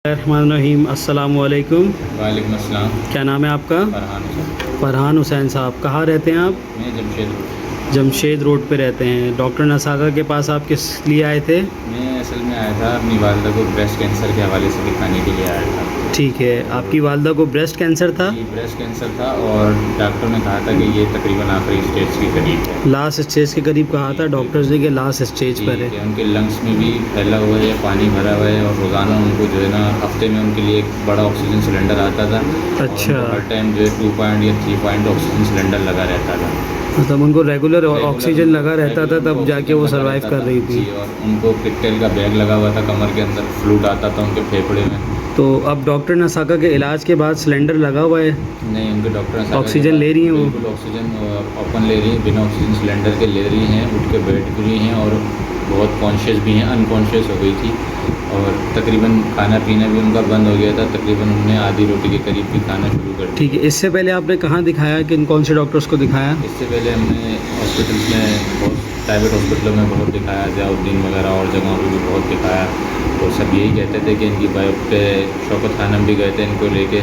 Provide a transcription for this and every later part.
रहमान अस्सलाम वालेकुम। वालेकुम अस्सलाम। क्या नाम है आपका? फरहान हुसैन साहब। कहाँ रहते हैं आप? मैं जमशेद रोड पे रहते हैं। डॉक्टर नसागा के पास आप किस लिए आए थे? मैं असल में आया था अपनी वालदा को ब्रेस्ट कैंसर के हवाले से दिखाने के लिए आया था। ठीक है, आपकी वालदा को ब्रेस्ट कैंसर था? जी, ब्रेस्ट कैंसर था और डॉक्टर ने कहा था कि ये तकरीबन आखिरी स्टेज के करीब है। लास्ट स्टेज के करीब कहा था डॉक्टर्स ने कि लास्ट स्टेज पर है। कि उनके लंग्स में भी फैला हुआ है, पानी भरा हुआ है और रोज़ाना उनको जो है ना हफ्ते में उनके लिए एक बड़ा ऑक्सीजन सिलेंडर आता था। अच्छा। हर टाइम जो है 2 पॉइंट या 3 पॉइंट ऑक्सीजन सिलेंडर लगा रहता था। मतलब उनको रेगुलर ऑक्सीजन लगा रहता था, तब जाके वो सर्वाइव कर रही थी। और उनको पिक्टेल का बैग लगा हुआ था कमर के अंदर, फ्लूड आता था उनके फेफड़े में। तो अब डॉक्टर नसागा के इलाज के बाद सिलेंडर लगा हुआ है? नहीं, उनके डॉक्टर ऑक्सीजन ले रही हैं वो? बिल्कुल ऑक्सीजन ओपन ले रही हैं, बिना ऑक्सीजन सिलेंडर के ले रही हैं, उठ के बैठ भी रही हैं और बहुत कॉन्शियस भी हैं। अनकॉन्शियस हो गई थी और तकरीबन खाना पीना भी उनका बंद हो गया था। तकरीबन उन्होंने आधी रोटी के करीब भी खाना शुरू कर दिया। ठीक है, इससे पहले आपने कहाँ दिखाया, किन कौन से डॉक्टर्स को दिखाया? इससे पहले हमने हॉस्पिटल्स में बहुत प्राइवेट हॉस्पिटलों में बहुत दिखाया, ज़ियाउद्दीन वगैरह और जगहों पर भी बहुत दिखाया। तो सब यही कहते थे कि इनकी बायोप्सी, शौकत खानम भी गए थे इनको लेके,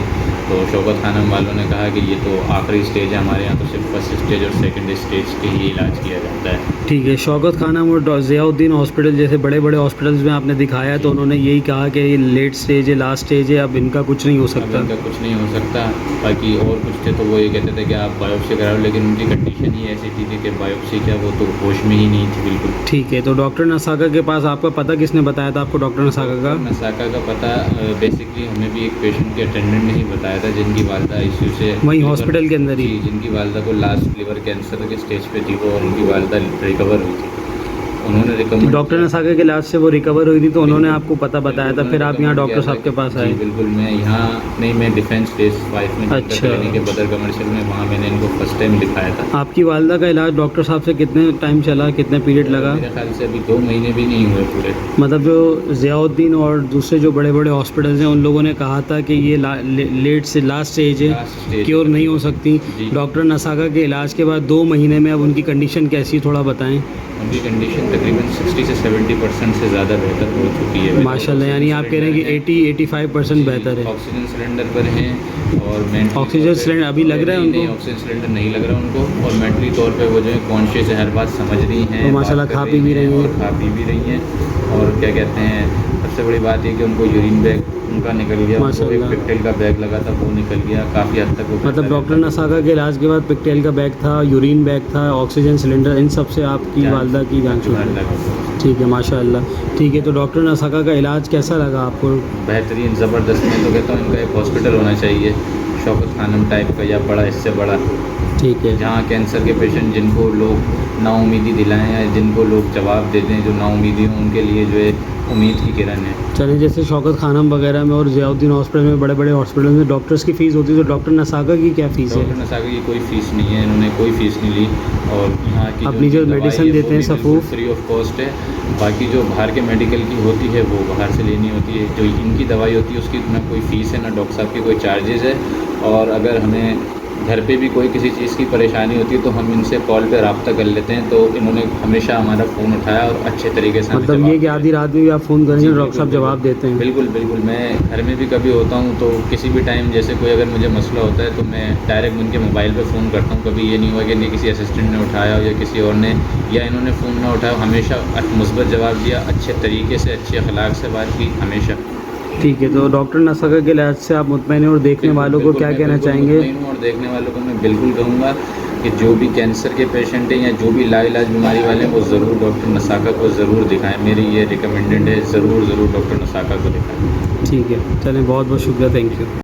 तो शौकत खानम वालों ने कहा कि ये तो आखिरी स्टेज है, हमारे यहाँ तो सिर्फ फर्स्ट स्टेज और सेकंड स्टेज के ही इलाज किया जाता है। ठीक है, शौकत खानम और ज़ियाउद्दीन हॉस्पिटल जैसे बड़े बड़े हॉस्पिटल्स में आपने दिखाया तो उन्होंने यही कहा कि ये लेट स्टेज है, लास्ट स्टेज है, अब इनका कुछ नहीं हो सकता। इनका कुछ नहीं हो सकता। बाकी और कुछ थे तो वो ये कहते थे कि आप बायोप्सी कराओ, लेकिन उनकी कंडीशन ही ऐसी थी कि बायोप्सी क्या, वो तो होश में ही नहीं थी बिल्कुल। ठीक है, तो डॉक्टर नसागा के पास आपका पता किसने बताया था आपको? डॉक्टर नसागा का पता बेसिकली हमें भी एक पेशेंट के अटेंडेंट ने ही बताया था, जिनकी वालदा आईसीयू से वहीं हॉस्पिटल के अंदर ही? जिनकी वालदा को लास्ट लिवर कैंसर के स्टेज पे थी वो, और उनकी वालदा रिकवर हुई थी। उन्होंने रिकमेंड, डॉक्टर नसागा के इलाज से वो रिकवर हुई थी तो उन्होंने आपको पता बताया था, फिर आप यहाँ डॉक्टर साहब के पास आए? बिल्कुल, मैं यहाँ नहीं, मैं डिफेंस फेज 5 में अच्छा। के बदर कमर्शियल में, वहाँ मैंने इनको फर्स्ट टाइम दिखाया था। आपकी वालदा का इलाज डॉक्टर साहब से कितने टाइम चला, कितने पीरियड लगा? मेरे ख्याल से अभी 2 महीने भी नहीं हुए पूरे। मतलब जो ज़ियाउद्दीन और दूसरे जो बड़े बड़े हॉस्पिटल्स हैं उन लोगों ने कहा था कि ये लेट से लास्ट स्टेज है, क्योर नहीं हो सकती। डॉक्टर नसागा के इलाज के बाद 2 महीने में अब उनकी कंडीशन कैसी, थोड़ा बताएं। उनकी कंडीशन तकरीबन 60 से 70% से ज़्यादा बेहतर हो चुकी है माशाल्लाह। यानी आप कह रहे हैं कि 80-85% बेहतर है। ऑक्सीजन सिलेंडर पर हैं और ऑक्सीजन सिलेंडर अभी लग रहा है उनको? नहीं, ऑक्सीजन सिलेंडर नहीं लग रहा उनको, और मेंटली तौर पे वो जो है कॉन्शियस है, हर बात समझ रही हैं, तो माशाल्लाह खा पी भी रही हैं और खा पी भी रही हैं। और क्या कहते हैं, सबसे बड़ी बात ये कि उनको यूरिन बैग उनका निकल गया, माशाल्लाह। पिक्टेल का बैग लगा था वो निकल गया, काफ़ी हद तक वो मतलब डॉक्टर नसागा के इलाज के बाद पिक्टेल का बैग था, यूरिन बैग था, ऑक्सीजन सिलेंडर, इन सब से आपकी वालदा की जान छूट गई। ठीक है, माशाल्लाह। ठीक है, तो डॉक्टर नसागा का इलाज कैसा लगा आपको? बेहतरीन, ज़बरदस्त। मैं तो कहता हूँ इनका एक हॉस्पिटल होना चाहिए, शौकत खानम टाइप का या बड़ा, इससे बड़ा। ठीक है, जहाँ कैंसर के पेशेंट जिनको लोग नाउमीदी दिलाएं या जिनको लोग जवाब दे दें, जो नाउमीदी हों, उनके लिए जो है उम्मीद की किरण है। चलिए, जैसे शौकत खानम वगैरह में और ज़ियाउद्दीन हॉस्पिटल में, बड़े बड़े हॉस्पिटल में डॉक्टर्स की फ़ीस होती है, तो डॉक्टर नसागा की क्या फ़ीस है? डॉक्टर नसागा की कोई फ़ीस नहीं है, इन्होंने कोई फ़ीस नहीं ली। और यहाँ की अपनी जो मेडिसिन देते हैं सफूफ फ्री ऑफ कॉस्ट है। बाकी जो बाहर के मेडिकल की होती है वो बाहर से लेनी होती है। जो इनकी दवाई होती है उसकी ना कोई फ़ीस है, ना डॉक्टर साहब की कोई चार्जेज़ है। और अगर हमें घर पे भी कोई किसी चीज़ की परेशानी होती है तो हम इनसे कॉल पे रब्ता कर लेते हैं, तो इन्होंने हमेशा हमारा फ़ोन उठाया और अच्छे तरीके से। मतलब ये कि आधी रात में भी आप फ़ोन करेंगे, डॉक्टर साहब जवाब देते हैं? बिल्कुल बिल्कुल। मैं घर में भी कभी होता हूँ तो किसी भी टाइम जैसे कोई अगर मुझे मसला होता है तो मैं डायरेक्ट उनके मोबाइल पे फ़ोन करता हूँ। कभी ये नहीं हुआ कि नहीं किसी असिस्टेंट ने उठाया या किसी और ने, या इन्होंने फ़ोन ना उठाया, हमेशा मुस्बत जवाब दिया, अच्छे तरीके से, अच्छे अखलाक से बात की हमेशा। ठीक है, तो डॉक्टर नसागा के इलाज से आप मुतमईन हैं, और देखने वालों को क्या कहना चाहेंगे? और देखने वालों को मैं बिल्कुल कहूँगा कि जो भी कैंसर के पेशेंट हैं या जो भी लाइलाज बीमारी वाले हैं वो ज़रूर डॉक्टर नसागा को ज़रूर दिखाएं। मेरी ये रिकमेंडेड है, ज़रूर डॉक्टर नसागा को दिखाएं। ठीक है, चलें, बहुत बहुत शुक्रिया, थैंक यू।